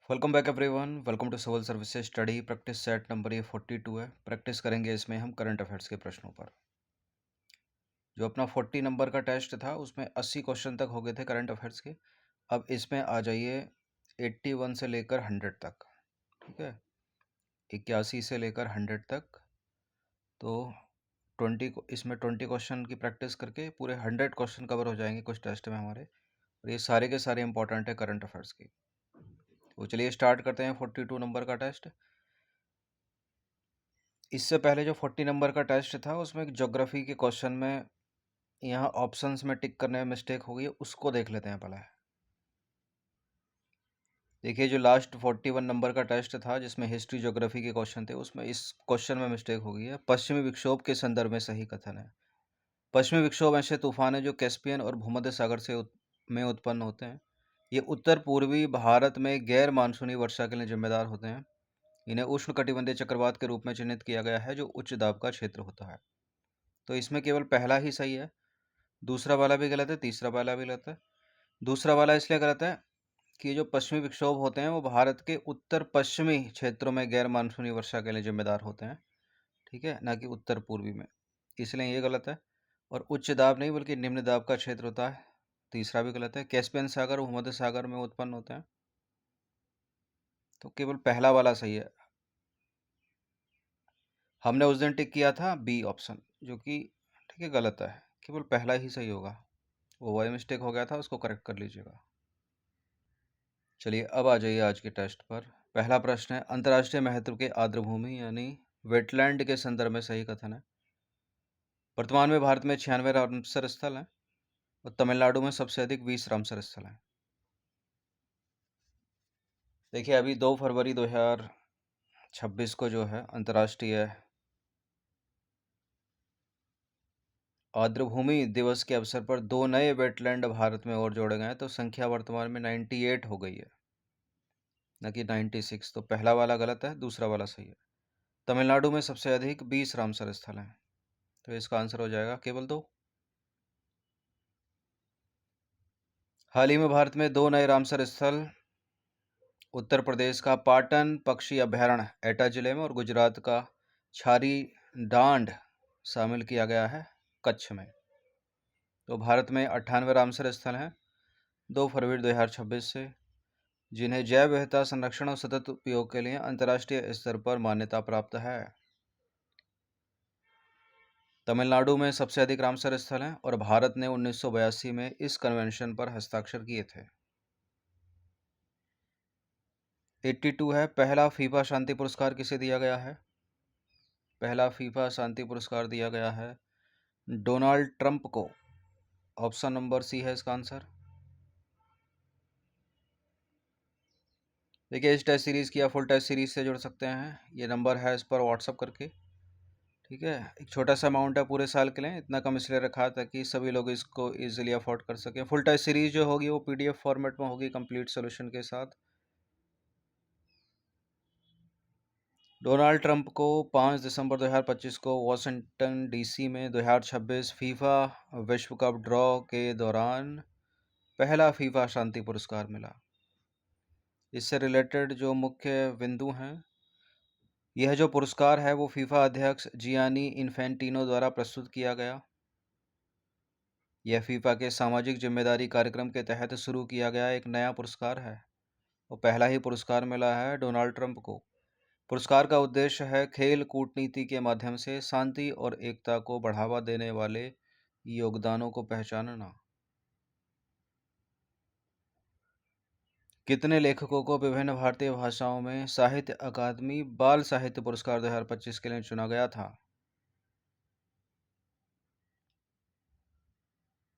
Welcome back everyone. Welcome to civil services study practice set number ये 42 है। Practice करेंगे इसमें हम करंट अफेयर्स के प्रश्नों पर। जो अपना 40 नंबर का टेस्ट था उसमें 80 क्वेश्चन तक हो गए थे करंट अफेयर्स के। अब इसमें आ जाइए 81 से लेकर 100 तक। ठीक है, 81 से लेकर 100 तक। तो 20 इसमें 20 क्वेश्चन की प्रैक्टिस करके पूरे 100 क्वेश्चन कवर हो जाएंगे कुछ टेस्ट में हमारे। और ये सारे के सारे इंपॉर्टेंट है करंट अफेयर्स की। तो चलिए स्टार्ट करते हैं 42 नंबर का टेस्ट। इससे पहले जो 40 नंबर का टेस्ट था उसमें एक ज्योग्राफी के क्वेश्चन में यहाँ ऑप्शंस में टिक करने में मिस्टेक हो गई है, उसको देख लेते हैं पहले। देखिए, जो लास्ट 41 नंबर का टेस्ट था जिसमें हिस्ट्री ज्योग्राफी के क्वेश्चन थे उसमें इस क्वेश्चन में मिस्टेक हो गई है। पश्चिमी विक्षोभ के संदर्भ में सही कथन है। पश्चिमी विक्षोभ ऐसे तूफान है जो कैस्पियन और भूमध्य सागर में उत्पन्न होते हैं। ये उत्तर पूर्वी भारत में गैर मानसूनी वर्षा के लिए जिम्मेदार होते हैं। इन्हें उष्णकटिबंधीय चक्रवात के रूप में चिन्हित किया गया है जो उच्च दाब का क्षेत्र होता है। तो इसमें केवल पहला ही सही है, दूसरा वाला भी गलत है, तीसरा वाला भी गलत है। दूसरा वाला इसलिए गलत है कि जो पश्चिमी विक्षोभ होते हैं वो भारत के उत्तर पश्चिमी क्षेत्रों में गैर मानसूनी वर्षा के लिए जिम्मेदार होते हैं, ठीक है, ना कि उत्तर पूर्वी में, इसलिए ये गलत है। और उच्च दाब नहीं बल्कि निम्न दाब का क्षेत्र होता है, तीसरा भी गलत है। कैस्पियन सागर और भूमध्य सागर में उत्पन्न होते हैं, तो केवल पहला वाला सही है। हमने उस दिन टिक किया था बी ऑप्शन, जो कि ठीक है गलत है, केवल पहला ही सही होगा। वो वही मिस्टेक हो गया था, उसको करेक्ट कर लीजिएगा। चलिए अब आ जाइए आज के टेस्ट पर। पहला प्रश्न है, अंतर्राष्ट्रीय महत्व के आर्द्रभूमि यानी वेटलैंड के संदर्भ में सही कथन है। वर्तमान में भारत में 96 रामसर स्थल हैं और तमिलनाडु में सबसे अधिक 20 रामसर स्थल हैं। देखिए, अभी 2 फरवरी 2026 को जो है अंतर्राष्ट्रीय आर्द्रभूमि दिवस के अवसर पर 2 नए वेटलैंड भारत में और जोड़े गए हैं, तो संख्या वर्तमान में 98 हो गई है, न कि 96। तो पहला वाला गलत है, दूसरा वाला सही है। तमिलनाडु में सबसे अधिक 20 रामसर स्थल हैं, तो इसका आंसर हो जाएगा केवल 2। हाल ही में भारत में 2 नए रामसर स्थल उत्तर प्रदेश का पाटन पक्षी अभयारण्य एटा जिले में और गुजरात का छारी डांड शामिल किया गया है कच्छ में। तो भारत में 98 रामसर स्थल हैं 2 फरवरी 2026 से, जिन्हें जैव विविधता संरक्षण और सतत उपयोग के लिए अंतर्राष्ट्रीय स्तर पर मान्यता प्राप्त है। तमिलनाडु में सबसे अधिक रामसर स्थल हैं और भारत ने 1982 में इस कन्वेंशन पर हस्ताक्षर किए थे। 82 है, पहला फीफा शांति पुरस्कार किसे दिया गया है? पहला फीफा शांति पुरस्कार दिया गया है डोनाल्ड ट्रंप को। ऑप्शन नंबर सी है इसका आंसर। देखिए, इस टेस्ट सीरीज की या फुल टेस्ट सीरीज से जुड़ सकते हैं, ये नंबर है इस पर व्हाट्सअप करके। ठीक है, एक छोटा सा अमाउंट है पूरे साल के लिए, इतना कम इसलिए रखा ताकि सभी लोग इसको इजीली अफोर्ड कर सकें। फुल टेस्ट सीरीज जो होगी वो पीडीएफ फॉर्मेट में होगी कंप्लीट सोल्यूशन के साथ। डोनाल्ड ट्रंप को 5 दिसंबर 2025 को वाशिंगटन डीसी में 2026 फीफा विश्व कप ड्रॉ के दौरान पहला फीफा शांति पुरस्कार मिला। इससे रिलेटेड जो मुख्य बिंदु हैं, यह जो पुरस्कार है वो फीफा अध्यक्ष जियानी इन्फेंटिनो द्वारा प्रस्तुत किया गया। यह फीफा के सामाजिक जिम्मेदारी कार्यक्रम के तहत शुरू किया गया एक नया पुरस्कार है और पहला ही पुरस्कार मिला है डोनाल्ड ट्रंप को। पुरस्कार का उद्देश्य है खेल कूटनीति के माध्यम से शांति और एकता को बढ़ावा देने वाले योगदानों को पहचानना। कितने लेखकों को विभिन्न भारतीय भाषाओं में साहित्य अकादमी बाल साहित्य पुरस्कार 2025 के लिए चुना गया था?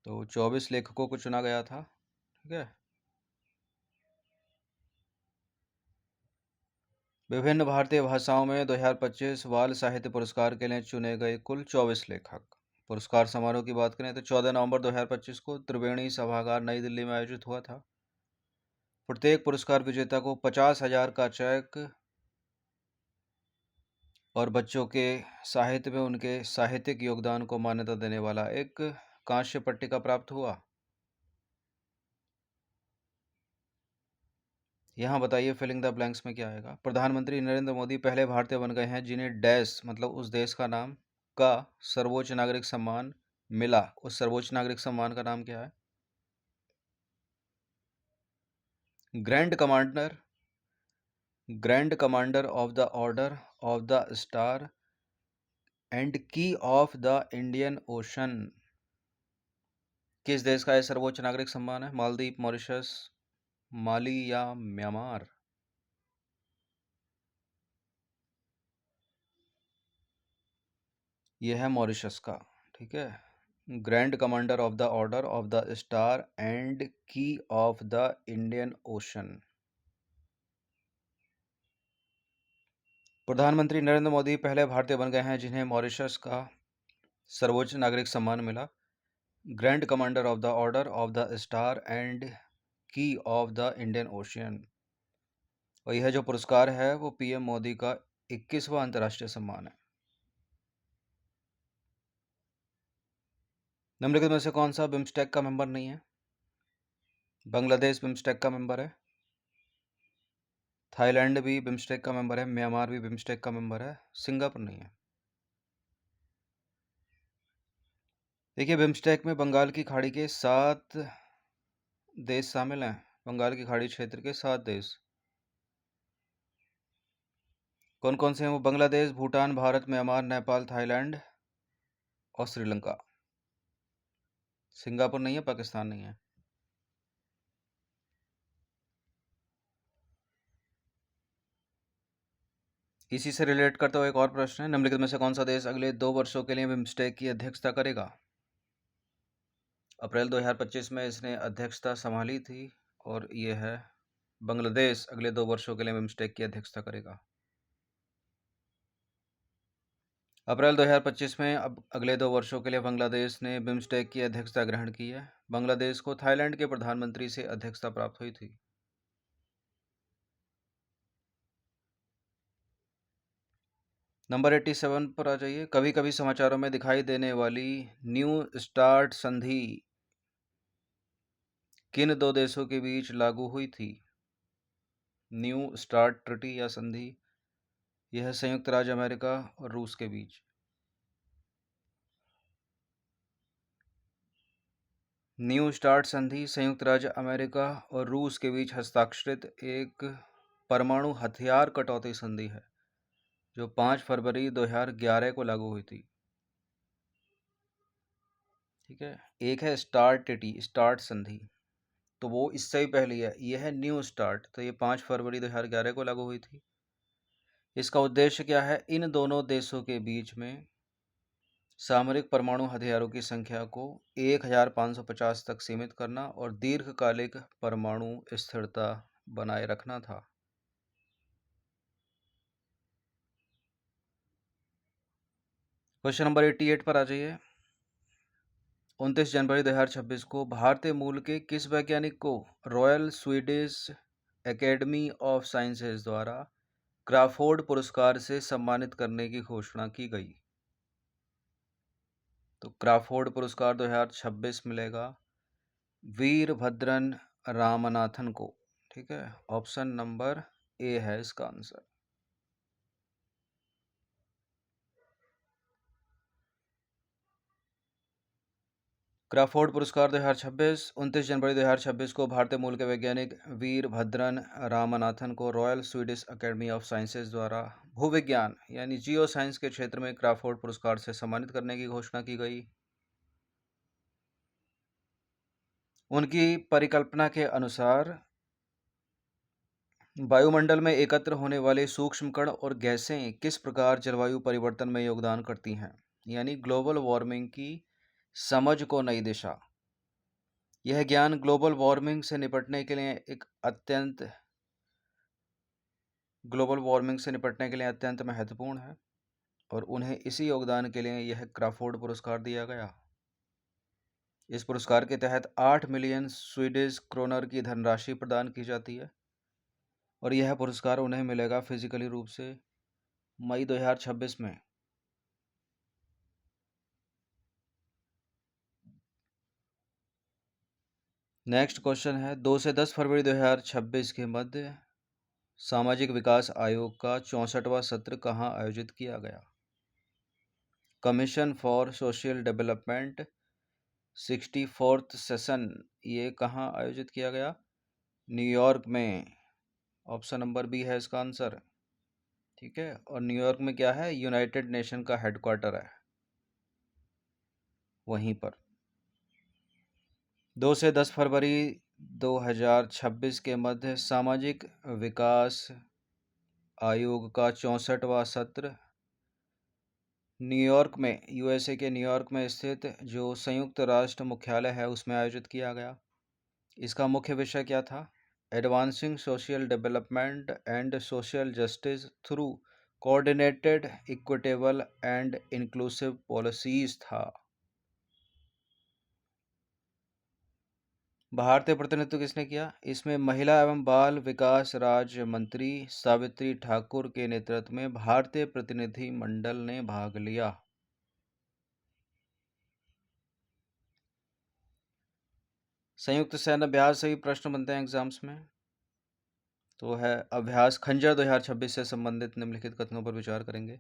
तो 24 लेखकों को चुना गया था। ठीक है, विभिन्न भारतीय भाषाओं में 2025 बाल साहित्य पुरस्कार के लिए चुने गए कुल 24 लेखक। पुरस्कार समारोह की बात करें तो 14 नवंबर 2025 को त्रिवेणी सभागार नई दिल्ली में आयोजित हुआ था। प्रत्येक पुरस्कार विजेता को 50,000 का चेक और बच्चों के साहित्य में उनके साहित्यिक योगदान को मान्यता देने वाला एक कांस्य पट्टिका प्राप्त हुआ। यहाँ बताइए फिलिंग द ब्लैंक्स में क्या आएगा। प्रधानमंत्री नरेंद्र मोदी पहले भारतीय बन गए हैं जिन्हें डैश मतलब उस देश का नाम का सर्वोच्च नागरिक सम्मान मिला। उस सर्वोच्च नागरिक सम्मान का नाम क्या है? Grand commander, grand commander of the order of the star and की ऑफ द इंडियन ओशन। किस देश का यह सर्वोच्च नागरिक सम्मान है? मालदीव, मॉरिशस, माली या म्यांमार? यह है मॉरिशस का। ठीक है। Grand commander of the order of the star and की ऑफ द इंडियन ओशन। प्रधानमंत्री नरेंद्र मोदी पहले भारतीय बन गए हैं जिन्हें मॉरिशस का सर्वोच्च नागरिक सम्मान मिला। Grand commander of the order of the star and की ऑफ द इंडियन ओशियन। और यह जो पुरस्कार है वो पीएम मोदी का 21वां अंतर्राष्ट्रीय सम्मान है। निम्नलिखित में से कौन सा बिम्स्टेक का मेंबर नहीं है? बांग्लादेश बिम्स्टेक का मेंबर है, थाईलैंड भी बिम्स्टेक का मेंबर है, म्यांमार भी बिम्स्टेक का मेंबर है, सिंगापुर नहीं है। देखिए बिम्स्टेक में बंगाल की खाड़ी के 7 देश शामिल हैं। बंगाल की खाड़ी क्षेत्र के 7 देश कौन कौन से हैं? वो बांग्लादेश, भूटान, भारत, म्यांमार, नेपाल, थाईलैंड और श्रीलंका। सिंगापुर नहीं है, पाकिस्तान नहीं है। इसी से रिलेट करते हुए एक और प्रश्न है। निम्नलिखित में से कौन सा देश अगले 2 वर्षों के लिए बिम्स्टेक की अध्यक्षता करेगा? अप्रैल 2025 में इसने अध्यक्षता संभाली थी और ये है बांग्लादेश अगले 2 वर्षों के लिए बिम्स्टेक की अध्यक्षता करेगा। अप्रैल 2025 में अब अगले 2 वर्षों के लिए बांग्लादेश ने बिम्स्टेक की अध्यक्षता ग्रहण की है। बांग्लादेश को थाईलैंड के प्रधानमंत्री से अध्यक्षता प्राप्त हुई थी। नंबर 87 पर आ जाइए। कभी कभी समाचारों में दिखाई देने वाली न्यू स्टार्ट संधि किन 2 देशों के बीच लागू हुई थी? न्यू स्टार्ट ट्रीटी या संधि यह संयुक्त राज्य अमेरिका और रूस के बीच। न्यू स्टार्ट संधि संयुक्त राज्य अमेरिका और रूस के बीच हस्ताक्षरित एक परमाणु हथियार कटौती संधि है जो 5 फरवरी 2011 को लागू हुई थी। ठीक है। एक है स्टार्ट ट्रीटी, स्टार्ट संधि, तो वो इससे ही पहले है। यह है न्यू स्टार्ट, तो ये 5 फरवरी 2011 को लागू हुई थी। इसका उद्देश्य क्या है? इन दोनों देशों के बीच में सामरिक परमाणु हथियारों की संख्या को 1550 तक सीमित करना और दीर्घकालिक परमाणु स्थिरता बनाए रखना था। क्वेश्चन नंबर 88 पर आ जाइए। 29 जनवरी 2026 को भारतीय मूल के किस वैज्ञानिक को royal Swedish academy of sciences द्वारा क्राफोर्ड पुरस्कार से सम्मानित करने की घोषणा की गई? तो क्राफोर्ड पुरस्कार 2026 मिलेगा वीरभद्रन रामनाथन को। ठीक है। ऑप्शन नंबर ए है इसका आंसर। क्राफोर्ड पुरस्कार 2026 29 जनवरी 2026 को भारतीय मूल के वैज्ञानिक वीरभद्रन रामनाथन को royal Swedish academy of sciences द्वारा भूविज्ञान यानी जियो साइंस के क्षेत्र में क्राफोर्ड पुरस्कार से सम्मानित करने की घोषणा की गई। उनकी परिकल्पना के अनुसार वायुमंडल में एकत्र होने वाले सूक्ष्म कण और गैसें किस प्रकार जलवायु परिवर्तन में योगदान करती हैं, यानी ग्लोबल वार्मिंग की समझ को नई दिशा। यह ज्ञान ग्लोबल वार्मिंग से निपटने के लिए अत्यंत महत्वपूर्ण है और उन्हें इसी योगदान के लिए यह क्राफोर्ड पुरस्कार दिया गया। इस पुरस्कार के तहत 8 मिलियन स्वीडिश क्रोनर की धनराशि प्रदान की जाती है और यह पुरस्कार उन्हें मिलेगा फिजिकली रूप से मई 2026 में। नेक्स्ट क्वेश्चन है 2 से 10 फरवरी 2026 के मध्य सामाजिक विकास आयोग का 64वां सत्र कहाँ आयोजित किया गया? Commission for social development 64th session ये कहाँ आयोजित किया गया? न्यूयॉर्क में। ऑप्शन नंबर बी है इसका आंसर। ठीक है, और न्यूयॉर्क में क्या है? यूनाइटेड नेशन का हेडक्वार्टर है वहीं पर। 2 से 10 फरवरी 2026 के मध्य सामाजिक विकास आयोग का 64वां सत्र न्यूयॉर्क में, यूएसए के न्यूयॉर्क में स्थित जो संयुक्त राष्ट्र मुख्यालय है उसमें आयोजित किया गया। इसका मुख्य विषय क्या था? Advancing social development and social justice through coordinated equitable and inclusive policies था। भारतीय प्रतिनिधित्व किसने किया? इसमें महिला एवं बाल विकास राज्य मंत्री सावित्री ठाकुर के नेतृत्व में भारतीय प्रतिनिधि मंडल ने भाग लिया। संयुक्त सैन्य अभ्यास से भी प्रश्न बनते हैं एग्जाम्स में। तो है अभ्यास खंजर 2026 से संबंधित निम्नलिखित कथनों पर विचार करेंगे।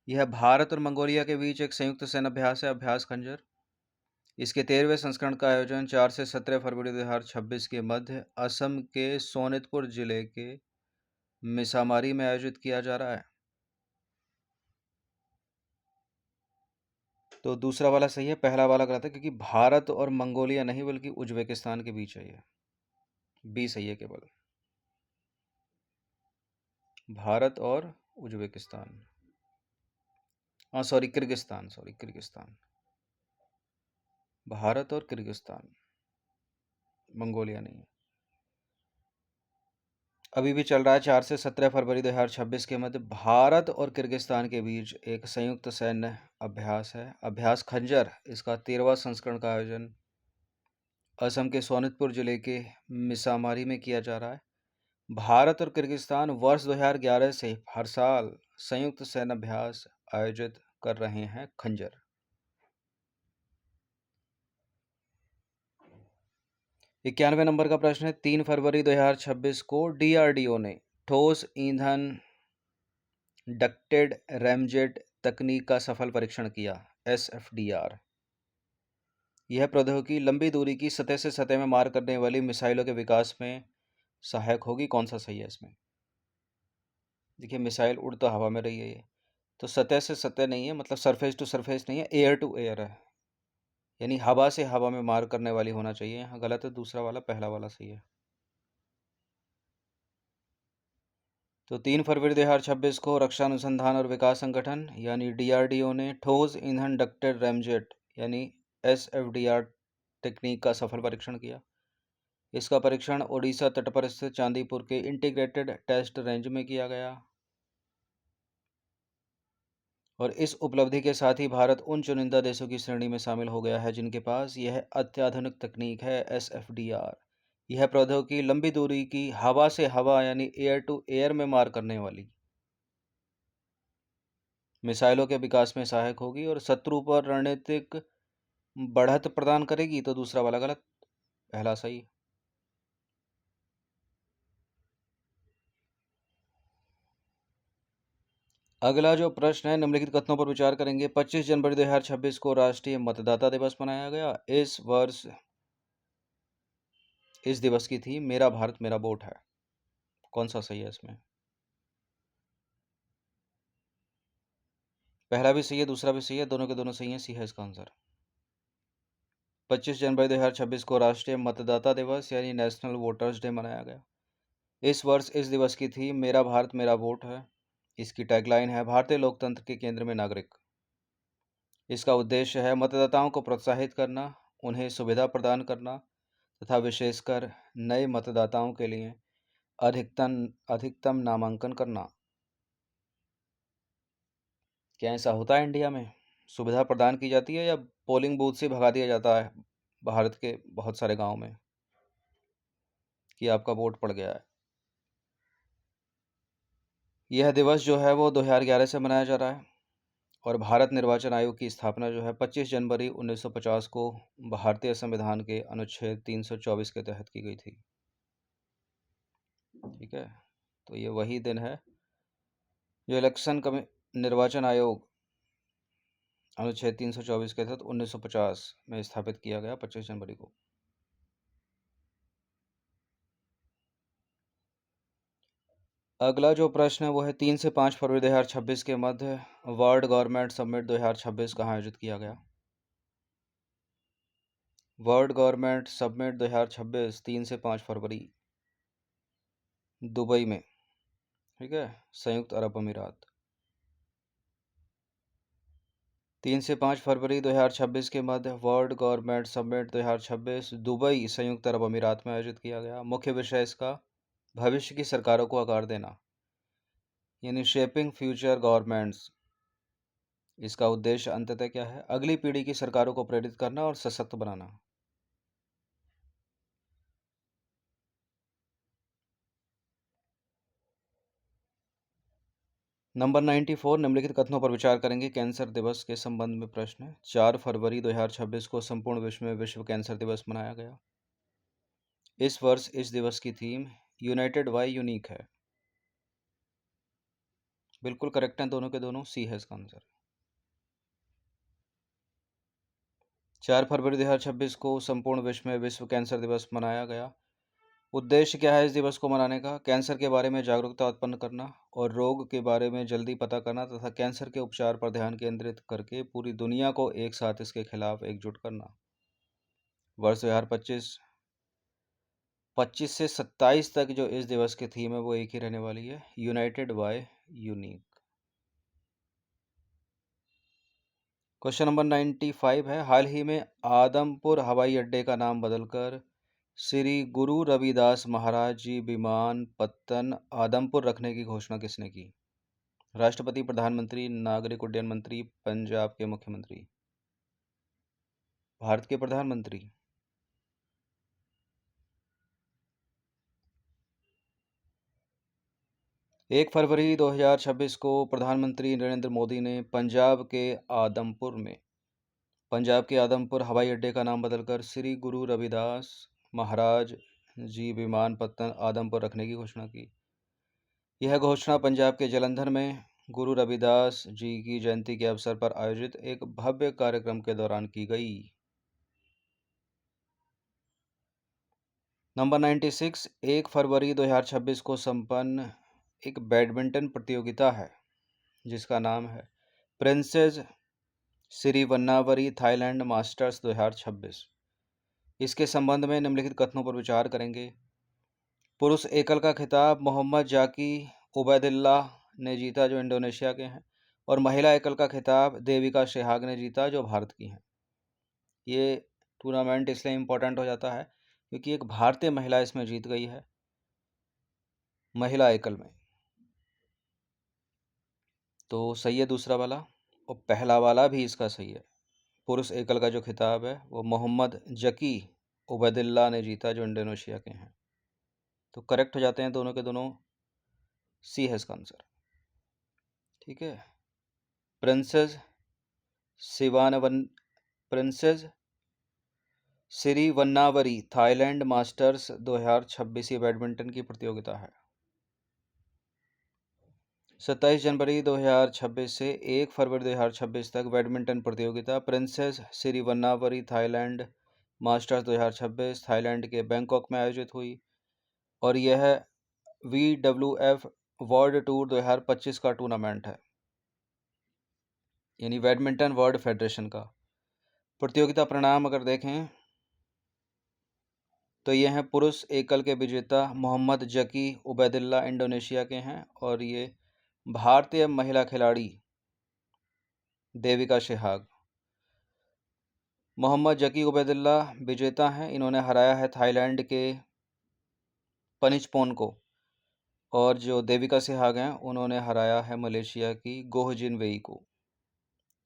यह भारत और मंगोलिया के बीच एक संयुक्त सैन्य अभ्यास है, अभ्यास खंजर। इसके 13वें संस्करण का आयोजन 4 से 17 फरवरी 2026 के मध्य असम के सोनितपुर जिले के मिसामारी में आयोजित किया जा रहा है। तो दूसरा वाला सही है, पहला वाला गलत है, क्योंकि भारत और मंगोलिया नहीं बल्कि उज्बेकिस्तान के बीच है ये। बी सही है केवल, भारत और उज्बेकिस्तान। हाँ सॉरी, किर्गिस्तान, किर्गिस्तान। भारत और किर्गिस्तान, मंगोलिया नहीं है। अभी भी चल रहा है 4 से 17 फरवरी 2026 के मध्य भारत और किर्गिस्तान के बीच एक संयुक्त सैन्य अभ्यास है, अभ्यास खंजर। इसका 13वां संस्करण का आयोजन असम के सोनितपुर जिले के मिसामारी में किया जा रहा है। भारत और किर्गिस्तान वर्ष 2011 से हर साल संयुक्त सैन्य अभ्यास आयोजित कर रहे हैं, खंजर। 91 नंबर का प्रश्न है, 3 फरवरी 2026 को डीआरडीओ ने ठोस ईंधन डक्टेड रैमजेट तकनीक का सफल परीक्षण किया, एसएफडीआर। यह प्रौद्योगिकी लंबी दूरी की सतह से सतह में मार करने वाली मिसाइलों के विकास में सहायक होगी। कौन सा सही है इसमें? देखिए मिसाइल उड़ तो हवा में रही है ये, तो सतह से सतह नहीं है, मतलब सरफेस टू सरफेस नहीं है, एयर टू एयर है, यानी हवा से हवा में मार करने वाली होना चाहिए। यहाँ गलत है दूसरा वाला, पहला वाला सही है। तो 3 फरवरी 2026 को रक्षा अनुसंधान और विकास संगठन यानी डीआरडीओ ने ठोस ईंधन डक्टेड रैमजेट यानी एसएफडीआर तकनीक का सफल परीक्षण किया। इसका परीक्षण ओडिशा तट पर स्थित चांदीपुर के इंटीग्रेटेड टेस्ट रेंज में किया गया। और इस उपलब्धि के साथ ही भारत उन चुनिंदा देशों की श्रेणी में शामिल हो गया है जिनके पास यह अत्याधुनिक तकनीक है, एसएफडीआर। यह प्रौद्योगिकी लंबी दूरी की हवा से हवा यानी एयर टू एयर में मार करने वाली मिसाइलों के विकास में सहायक होगी और शत्रु पर रणनीतिक बढ़त प्रदान करेगी। तो दूसरा वाला गलत, पहला सही। अगला जो प्रश्न है, निम्नलिखित कथनों पर विचार करेंगे। 25 जनवरी 2026 को राष्ट्रीय मतदाता दिवस मनाया गया। इस वर्ष इस दिवस की थी मेरा भारत मेरा वोट है। कौन सा सही है इसमें? पहला भी सही है, दूसरा भी सही है, दोनों के दोनों सही है, सी है इसका आंसर। 25 जनवरी 2026 को राष्ट्रीय मतदाता दिवस यानी नेशनल वोटर्स डे मनाया गया। इस वर्ष इस दिवस की थी मेरा भारत मेरा वोट है। इसकी टैगलाइन है भारतीय लोकतंत्र के केंद्र में नागरिक। इसका उद्देश्य है मतदाताओं को प्रोत्साहित करना, उन्हें सुविधा प्रदान करना तथा विशेषकर नए मतदाताओं के लिए अधिकतम अधिकतम नामांकन करना। क्या ऐसा होता है इंडिया में? सुविधा प्रदान की जाती है या पोलिंग बूथ से भगा दिया जाता है भारत के बहुत सारे गांव में कि आपका वोट पड़ गया है? यह दिवस जो है वो 2011 से मनाया जा रहा है और भारत निर्वाचन आयोग की स्थापना जो है 25 जनवरी 1950 को भारतीय संविधान के अनुच्छेद 324 के तहत की गई थी। ठीक है, तो ये वही दिन है जो निर्वाचन आयोग अनुच्छेद 324 के तहत 1950 में स्थापित किया गया, 25 जनवरी को। अगला जो प्रश्न है वो है 3 से 5 फरवरी 2026 के मध्य वर्ल्ड गवर्नमेंट समिट 2026 कहाँ आयोजित किया गया? वर्ल्ड गवर्नमेंट समिट 2026 3 से 5 फरवरी दुबई में, ठीक है, संयुक्त अरब अमीरात। 3 से 5 फरवरी 2026 के मध्य वर्ल्ड गवर्नमेंट समिट 2026 दुबई, संयुक्त अरब अमीरात में आयोजित किया गया। मुख्य विषय इसका भविष्य की सरकारों को आकार देना, यानी शेपिंग फ्यूचर गवर्नमेंट्स। इसका उद्देश्य अंततः क्या है? अगली पीढ़ी की सरकारों को प्रेरित करना और सशक्त बनाना। नंबर 94, निम्नलिखित कथनों पर विचार करेंगे। कैंसर दिवस के संबंध में प्रश्न है। 4 फरवरी 2026 को संपूर्ण विश्व में विश्व कैंसर दिवस मनाया गया। इस वर्ष इस दिवस की थीम यूनाइटेड वाई यूनिक है। बिल्कुल करेक्ट हैं दोनों के दोनों, सी है इसका आंसर। 4 फरवरी 2026 को संपूर्ण विश्व में विश्व कैंसर दिवस मनाया गया। उद्देश्य क्या है इस दिवस को मनाने का? कैंसर के बारे में जागरूकता उत्पन्न करना और रोग के बारे में जल्दी पता करना तथा कैंसर के उपचार पर ध्यान केंद्रित करके पूरी दुनिया को एक साथ इसके खिलाफ एकजुट करना। वर्ष 2025 से 27 तक जो इस दिवस की थीम है वो एक ही रहने वाली है, united by unique. Question number 95 है। हाल ही में आदमपुर हवाई अड्डे का नाम बदलकर श्री गुरु रविदास महाराज जी विमानपत्तन आदमपुर रखने की घोषणा किसने की? राष्ट्रपति, प्रधानमंत्री, नागरिक उड्डयन मंत्री, पंजाब के मुख्यमंत्री? भारत के प्रधानमंत्री। 1 फरवरी 2026 को प्रधानमंत्री नरेंद्र मोदी ने पंजाब के आदमपुर हवाई अड्डे का नाम बदलकर श्री गुरु रविदास महाराज जी विमानपत्तन आदमपुर रखने की घोषणा की। यह घोषणा पंजाब के जालंधर में गुरु रविदास जी की जयंती के अवसर पर आयोजित एक भव्य कार्यक्रम के दौरान की गई। नंबर 96, 1 फरवरी 2026 को संपन्न एक बैडमिंटन प्रतियोगिता है जिसका नाम है प्रिंसेस सिरिवन्नावरी थाईलैंड मास्टर्स 2026। इसके संबंध में निम्नलिखित कथनों पर विचार करेंगे। पुरुष एकल का खिताब मोहम्मद जाकी उबैदिल्लाह ने जीता जो इंडोनेशिया के हैं, और महिला एकल का खिताब देविका शेहाग ने जीता जो भारत की हैं। ये टूर्नामेंट इसलिए इम्पोर्टेंट हो जाता है क्योंकि एक भारतीय महिला इसमें जीत गई है, महिला एकल में। तो सही है दूसरा वाला, और पहला वाला भी इसका सही है। पुरुष एकल का जो खिताब है वो मोहम्मद जकी उबैदिल्लाह ने जीता जो इंडोनेशिया के हैं। तो करेक्ट हो जाते हैं दोनों के दोनों, सी है इसका आंसर। ठीक है। प्रिंसेस सिवानवन प्रिंसेस सिरिवन्नावरी थाईलैंड मास्टर्स 2026 ये बैडमिंटन की प्रतियोगिता है। 27 जनवरी 2026 से 1 फरवरी 2026 तक बैडमिंटन प्रतियोगिता प्रिंसेस सिरिवन्नावरी थाईलैंड मास्टर्स 2026 थाईलैंड के बैंकॉक में आयोजित हुई, और यह WWF वर्ल्ड टूर 2025 का टूर्नामेंट है, यानी बैडमिंटन वर्ल्ड फेडरेशन का। प्रतियोगिता परिणाम अगर देखें तो ये हैं पुरुष एकल के विजेता मोहम्मद जकी उबैदिल्ला इंडोनेशिया के हैं, और ये भारतीय महिला खिलाड़ी देविका शेहाग। मोहम्मद जकी उबैदिल्ला विजेता हैं, इन्होंने हराया है थाईलैंड के पनिचपोन को, और जो देविका शेहाग हैं उन्होंने हराया है मलेशिया की गोह जिन वेई को।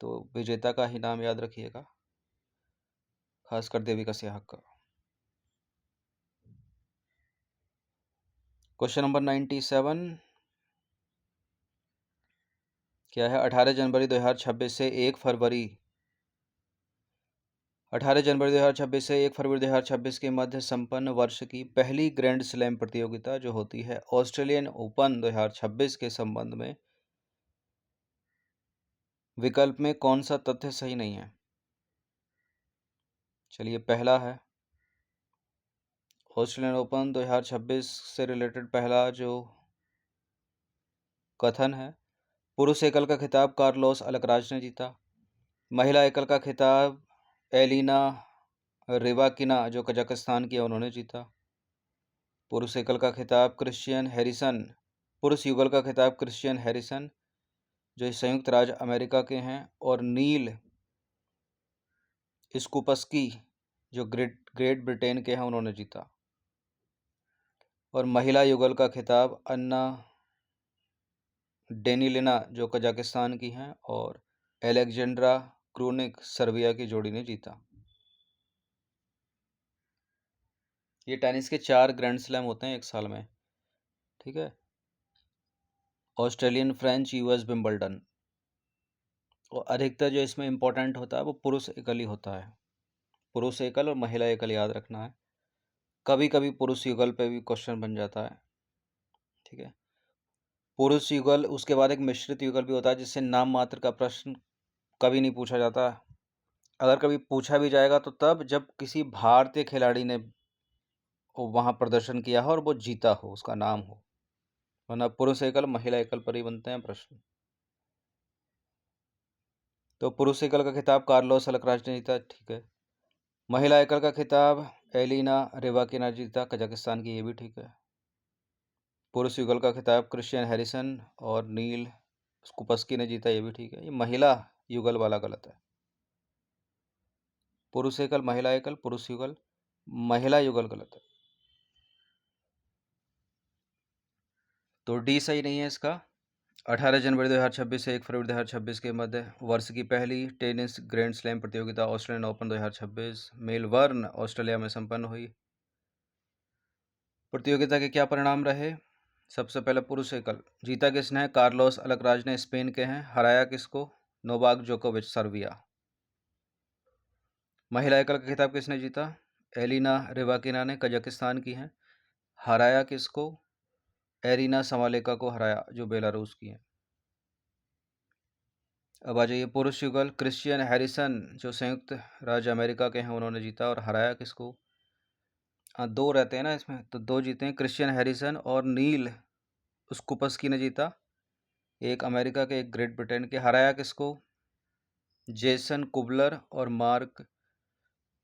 तो विजेता का ही नाम याद रखिएगा, खासकर देविका शेहाग का। क्वेश्चन नंबर 97 क्या है? 18 जनवरी 2026 से 1 फरवरी 18 जनवरी 2026 से 1 फरवरी 2026 के मध्य संपन्न वर्ष की पहली ग्रैंड स्लैम प्रतियोगिता जो होती है ऑस्ट्रेलियन ओपन 2026 के संबंध में विकल्प में कौन सा तथ्य सही नहीं है? चलिए, पहला है ऑस्ट्रेलियन ओपन 2026 से रिलेटेड पहला जो कथन है, पुरुष एकल का खिताब कार्लोस अल्कराज ने जीता। महिला एकल का खिताब एलिना रिवाकिना जो कजाकिस्तान की है उन्होंने जीता। पुरुष एकल का खिताब पुरुष युगल का खिताब क्रिश्चियन हैरिसन जो संयुक्त राज्य अमेरिका के हैं, और नील स्कूपस्की जो ग्रेट ब्रिटेन के हैं उन्होंने जीता। और महिला युगल का खिताब अन्ना डेनिलिना जो कजाकिस्तान की हैं और एलेक्जेंड्रा क्रूनिक सर्बिया की जोड़ी ने जीता। ये टेनिस के 4 ग्रैंड स्लैम होते हैं एक साल में, ठीक है। Australian, French, US, Wimbledon. और अधिकतर जो इसमें इम्पोर्टेंट होता है वो पुरुष एकल ही होता है। पुरुष एकल और महिला एकल याद रखना है। कभी कभी पुरुष युगल पे भी क्वेश्चन बन जाता है, ठीक है। पुरुष युगल, उसके बाद एक मिश्रित युगल भी होता है जिससे नाम मात्र का प्रश्न कभी नहीं पूछा जाता। अगर कभी पूछा भी जाएगा तो तब जब किसी भारतीय खिलाड़ी ने वहाँ प्रदर्शन किया हो और वो जीता हो, उसका नाम हो, वरना पुरुष एकल महिला एकल पर ही बनते हैं प्रश्न। तो पुरुष एकल का खिताब कार्लोस अल्कराज ने जीता, ठीक है। महिला एकल का खिताब एलिना रिवाकिना जीता, कजाकिस्तान की, ये भी ठीक है। पुरुष युगल का खिताब क्रिश्चियन हैरिसन और नील स्कूपस्की ने जीता, ये भी ठीक है। ये महिला युगल वाला गलत है। पुरुष एकल, महिला एकल, पुरुष युगल, महिला युगल गलत है। तो डी सही नहीं है इसका। 18 जनवरी 2026 से 1 फरवरी 2026 के मध्य वर्ष की पहली टेनिस ग्रैंड स्लैम प्रतियोगिता ऑस्ट्रेलियन ओपन 2026 मेलबर्न, ऑस्ट्रेलिया में संपन्न हुई। प्रतियोगिता के क्या परिणाम रहे? सबसे पहले पुरुष एकल जीता किसने है? कार्लोस अल्कराज ने, स्पेन के हैं। हराया किसको? नोवाक जोकोविच, सर्बिया। महिला एकल का खिताब किसने जीता? एलिना रिवाकिना ने, कजाकिस्तान की हैं। हराया किसको? एरिना समालेका को हराया जो बेलारूस की है। अब आ जाइए पुरुष युगल, क्रिश्चियन हैरिसन जो संयुक्त राज्य अमेरिका के हैं उन्होंने जीता। और हराया किसको? हाँ, 2 रहते हैं ना इसमें, तो 2 जीते हैं, क्रिश्चियन हैरिसन और नील स्कूपस्की ने जीता, एक अमेरिका के एक ग्रेट ब्रिटेन के। हराया किसको? जेसन कुबलर और मार्क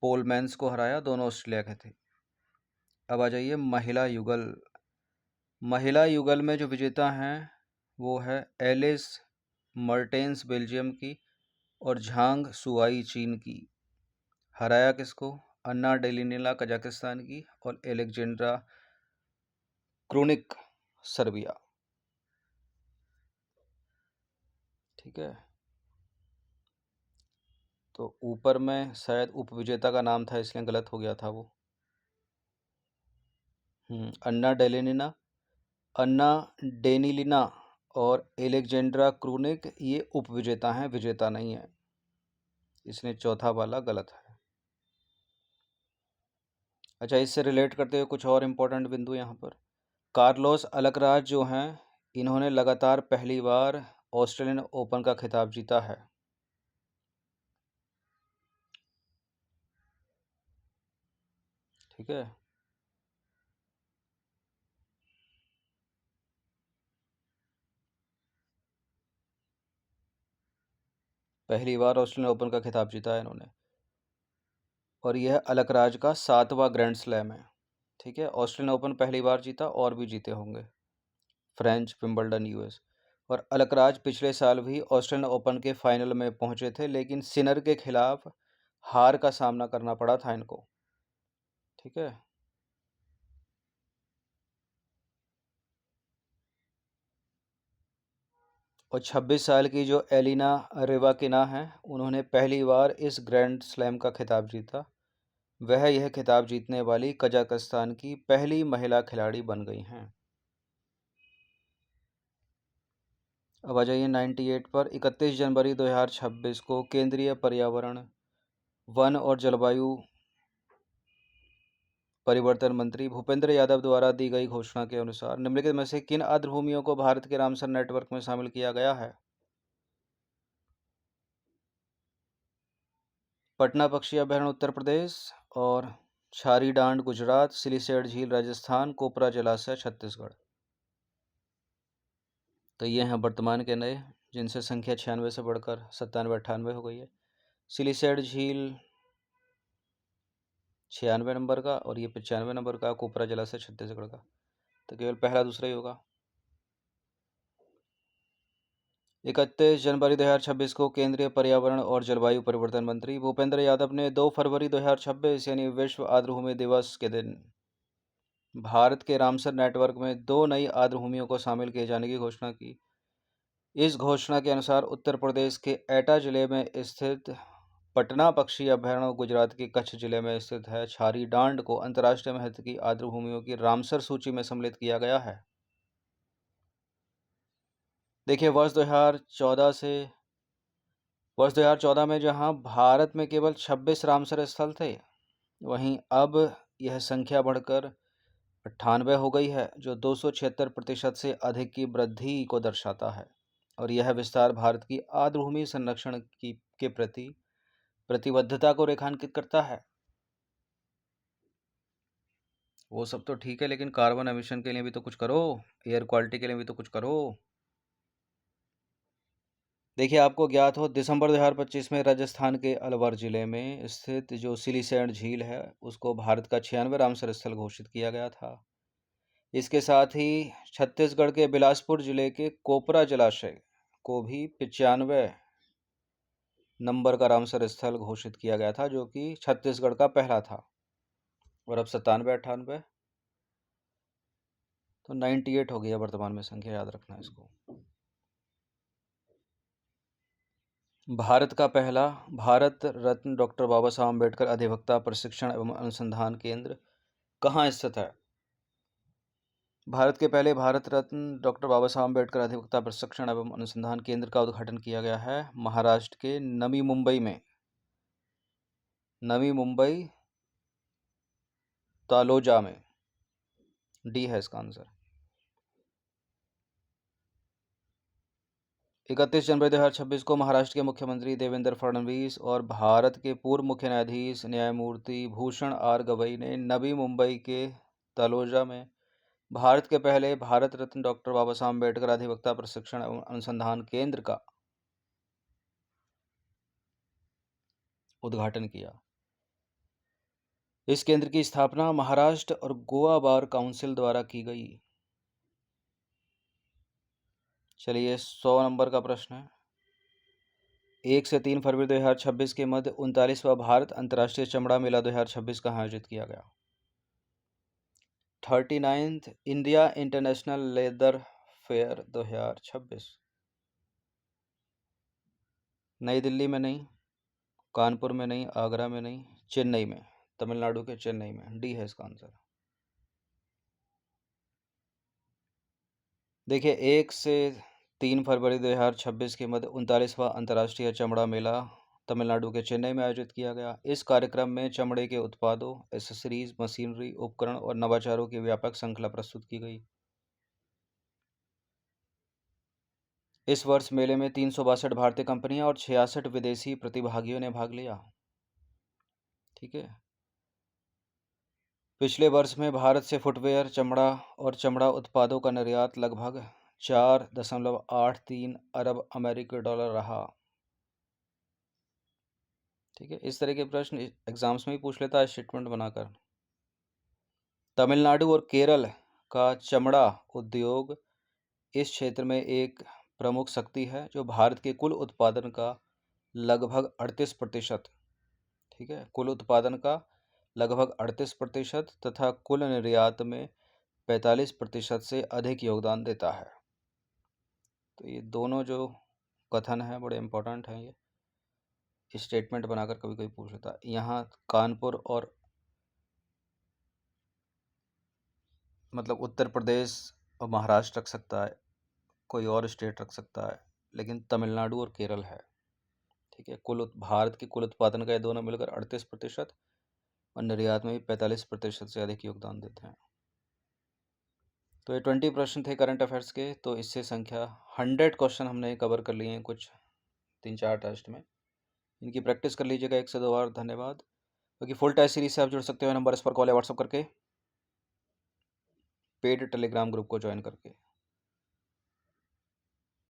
पोलमैन्स को हराया, दोनों ऑस्ट्रेलिया के थे। अब आ जाइए महिला युगल। महिला युगल में जो विजेता हैं वो है एलिस मर्टेंस बेल्जियम की और झांग सुआई चीन की। हराया किसको? अन्ना डेलिनिला कजाकिस्तान की और एलेक्जेंड्रा क्रोनिक सर्बिया, ठीक है। तो ऊपर में शायद उपविजेता का नाम था इसलिए गलत हो गया था वो। अन्ना डेनिलिना और एलेक्जेंड्रा क्रूनिक ये उपविजेता हैं, विजेता नहीं है, इसलिए चौथा वाला गलत है। अच्छा, इससे रिलेट करते हुए कुछ और इम्पोर्टेंट बिंदु यहाँ पर। कार्लोस अल्कराज जो हैं इन्होंने लगातार पहली बार ऑस्ट्रेलियन ओपन का खिताब जीता है, ठीक है। पहली बार ऑस्ट्रेलियन ओपन का खिताब जीता है इन्होंने, और यह अल्कराज का 7वां ग्रैंड स्लैम है, ठीक है। ऑस्ट्रेलियन ओपन पहली बार जीता, और भी जीते होंगे, फ्रेंच, विंबलडन, यूएस। और अल्कराज पिछले साल भी ऑस्ट्रेलियन ओपन के फाइनल में पहुंचे थे, लेकिन सिनर के खिलाफ हार का सामना करना पड़ा था इनको, ठीक है। और 26 साल की जो एलिना रिवाकिना हैं उन्होंने पहली बार इस ग्रैंड स्लैम का खिताब जीता। वह यह खिताब जीतने वाली कजाकिस्तान की पहली महिला खिलाड़ी बन गई हैं। अब आ जाइए 98 पर। 31 जनवरी 2026 को केंद्रीय पर्यावरण वन और जलवायु परिवर्तन मंत्री भूपेंद्र यादव द्वारा दी गई घोषणा के अनुसार निम्नलिखित में से किन आर्द्रभूमियों को भारत के रामसर नेटवर्क में शामिल किया गया है? पटना पक्षी अभयारण्य उत्तर प्रदेश और छारी डांड गुजरात, सिलीसेट झील राजस्थान, कोपरा जलाशय छत्तीसगढ़। तो ये हैं वर्तमान के नए, जिनसे संख्या 96 से बढ़कर 97-98 हो गई है। सिलीसेट झील 96 नंबर का और ये 95 नंबर का, कोपरा जलाशय छत्तीसगढ़ का। तो केवल पहला दूसरा ही होगा। 31 जनवरी 2026 को केंद्रीय पर्यावरण और जलवायु परिवर्तन मंत्री भूपेंद्र यादव ने 2 फरवरी 2026 यानी विश्व आर्द्रभूमि दिवस के दिन भारत के रामसर नेटवर्क में 2 नई आर्द्रभूमियों को शामिल किए जाने की घोषणा की। इस घोषणा के अनुसार उत्तर प्रदेश के एटा जिले में स्थित पटना पक्षी अभयारण्य, गुजरात के कच्छ जिले में स्थित है छारी डांड को अंतर्राष्ट्रीय महत्व की आर्द्रभूमियों की रामसर सूची में सम्मिलित किया गया है। देखिए, वर्ष 2014 में जहां भारत में केवल 26 रामसर स्थल थे, वहीं अब यह संख्या बढ़कर 98 हो गई है, जो 276% से अधिक की वृद्धि को दर्शाता है। और यह विस्तार भारत की आर्द्रभूमि संरक्षण के प्रति प्रतिबद्धता को रेखांकित करता है। वो सब तो ठीक है, लेकिन कार्बन एमिशन के लिए भी तो कुछ करो, एयर क्वालिटी के लिए भी तो कुछ करो। देखिए, आपको ज्ञात हो, दिसंबर 2025 में राजस्थान के अलवर जिले में स्थित जो सिलीसैंड झील है, उसको भारत का 96 रामसर स्थल घोषित किया गया था। इसके साथ ही छत्तीसगढ़ के बिलासपुर जिले के कोपरा जलाशय को भी 95 नंबर का रामसर स्थल घोषित किया गया था, जो कि छत्तीसगढ़ का पहला था। और अब 97-98 तो 98 हो गया वर्तमान में संख्या, याद रखना इसको। भारत का पहला भारत रत्न डॉक्टर बाबा साहब अम्बेडकर अधिवक्ता प्रशिक्षण एवं अनुसंधान केंद्र कहाँ स्थित है? भारत के पहले भारत रत्न डॉक्टर बाबा साहब अम्बेडकर अधिवक्ता प्रशिक्षण एवं अनुसंधान केंद्र का उद्घाटन किया गया है महाराष्ट्र के नवी मुंबई में। नवी मुंबई तालोजा में। डी है इसका आंसर। 31 जनवरी 2026 को महाराष्ट्र के मुख्यमंत्री देवेंद्र फडणवीस और भारत के पूर्व मुख्य न्यायाधीश न्यायमूर्ति भूषण आर गवई ने नवी मुंबई के तलोजा में भारत के पहले भारत रत्न डॉक्टर बाबा साहब अम्बेडकर अधिवक्ता प्रशिक्षण एवं अनुसंधान केंद्र का उद्घाटन किया। इस केंद्र की स्थापना महाराष्ट्र और गोवा बार काउंसिल द्वारा की गई। चलिए, 100 नंबर का प्रश्न है। 1 से 3 फरवरी 2026 के मध्य 39वां भारत अंतर्राष्ट्रीय चमड़ा मेला 2026 कहाँ आयोजित किया गया? 39th India international leather fair 2026। नई दिल्ली में नहीं, कानपुर में नहीं, आगरा में नहीं, चेन्नई में, तमिलनाडु के चेन्नई में। डी है इसका आंसर। देखिए, 1 से 3 फरवरी 2026 के मध्य 39वां अंतर्राष्ट्रीय चमड़ा मेला तमिलनाडु के चेन्नई में आयोजित किया गया। इस कार्यक्रम में चमड़े के उत्पादों, एसेसरीज, मशीनरी, उपकरण और नवाचारों की व्यापक श्रृंखला प्रस्तुत की गई। इस वर्ष मेले में 362 भारतीय कंपनियां और 66 विदेशी प्रतिभागियों ने भाग लिया। ठीक है। पिछले वर्ष में भारत से फुटवेयर, चमड़ा और चमड़ा उत्पादों का निर्यात लगभग 4.83 अरब अमेरिकी डॉलर रहा। ठीक है, इस तरह के प्रश्न एग्जाम्स में ही पूछ लेता है स्टेटमेंट बनाकर। तमिलनाडु और केरल का चमड़ा उद्योग इस क्षेत्र में एक प्रमुख शक्ति है, जो भारत के कुल उत्पादन का लगभग 38%, ठीक है, कुल उत्पादन का लगभग 38% तथा कुल निर्यात में 45% से अधिक योगदान देता है। तो ये दोनों जो कथन हैं बड़े इंपॉर्टेंट हैं। ये स्टेटमेंट बनाकर कभी कभी पूछ लेता है। यहाँ कानपुर और मतलब उत्तर प्रदेश और महाराष्ट्र रख सकता है, कोई और स्टेट रख सकता है, लेकिन तमिलनाडु और केरल है। ठीक है। भारत के कुल उत्पादन का ये दोनों मिलकर 38% और निर्यात में भी 45% से अधिक योगदान देते हैं। तो ये 20 प्रश्न थे करंट अफेयर्स के। तो इससे संख्या 100 क्वेश्चन हमने कवर कर लिए हैं कुछ 3-4 टेस्ट में। इनकी प्रैक्टिस कर लीजिएगा 1 से 2 बार। धन्यवाद। क्योंकि फुल टेस्ट सीरीज से आप जुड़ सकते हो नंबर इस पर कॉल या व्हाट्सअप करके, पेड टेलीग्राम ग्रुप को ज्वाइन करके।